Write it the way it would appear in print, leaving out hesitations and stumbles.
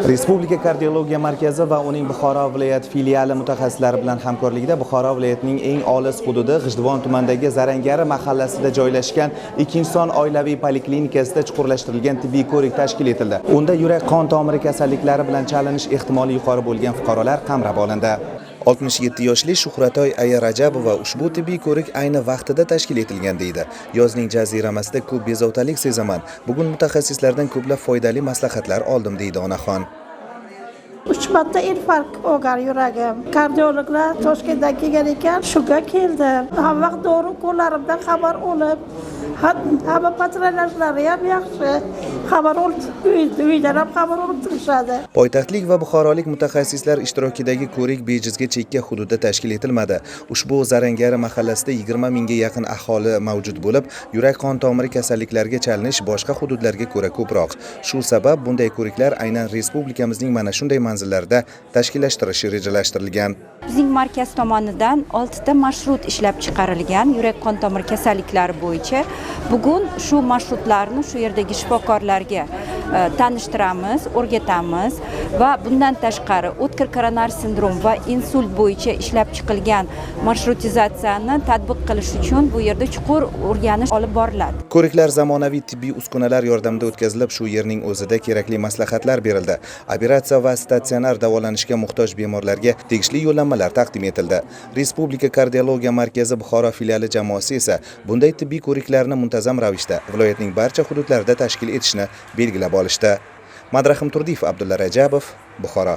Respublika kardiologiya markazi va uning Buxoro viloyat filiali mutaxassislari bilan hamkorlikda Buxoro viloyatining eng olis hududi G'ijduvon tumanidagi Zarangari mahallasida joylashgan Ikkinchison oilaviy poliklinikasida chuqurlashtirilgan tibbiy ko'rik tashkil etildi. Unda yurak-qon tomiri kasalliklari bilan chalinish ehtimoli yuqori bo'lgan fuqarolar qamrab olindi. 67 yoshli Shuhratoy Aya Rajabova ushbu tibbiy ko'rik ayni vaqtida tashkil etilgan deydi. Yozning jaziramasida ko'p bezovtalik sezaman. Bugun mutaxassislardan ko'plab foydali maslahatlar oldim deydi onaxon. 3 marta infarkt olgan yuragim. Kardiologlar Toshkentdan kelgan ekan, shunga keldim. Har vaqt dori qo'llarimdan xabar olib, hamma patronajlari ham yaxshi. Xabar olib, uydan ham xabar olib turishadi. Poytaxtlik va buxorolik mutaxassislar ishtirokidagi ko'rik bejizga chekka hududda tashkil etilmadi. Ushbu Zarangari mahallasida 20 mingga yaqin aholi mavjud bo'lib, yurak-qon tomiri kasalliklariga chalinish boshqa hududlarga ko'ra ko'proq. Shu sabab bunday ko'riklar aynan respublikamizning mana shunday manzillarda tashkillashtirishi rejalashtirilgan. Bizning markaz tomonidan 6 ta marshrut ishlab chiqarilgan yurak-qon tomir kasalliklari bo'yicha. Bugun shu marshrutlarni shu yerdagi shifokorlarga tanishtiramiz, o'rgatamiz va bundan tashqari o'tkir koronar sindrom va insult bo'yicha ishlab chiqilgan marshrutizatsiyani tatbiq qilish uchun bu yerda chuqur o'rganish olib boriladi. Ko'riklar zamonaviy tibbiy uskunalar yordamida o'tkazilib, shu yerning o'zida kerakli maslahatlar berildi. Operatsiya va statsionar davolanishga muhtoj bemorlarga tegishli yo'llanmalar taqdim etildi. Respublika kardiologiya markazi Buxoro filiali jamoasi esa bunday tibbiy ko'riklarni muntazam ravishda viloyatning barcha hududlarida tashkil etishni belgilab olishdi. Madrahim Turdiyev, Abdulla Rajabov, Buxoro.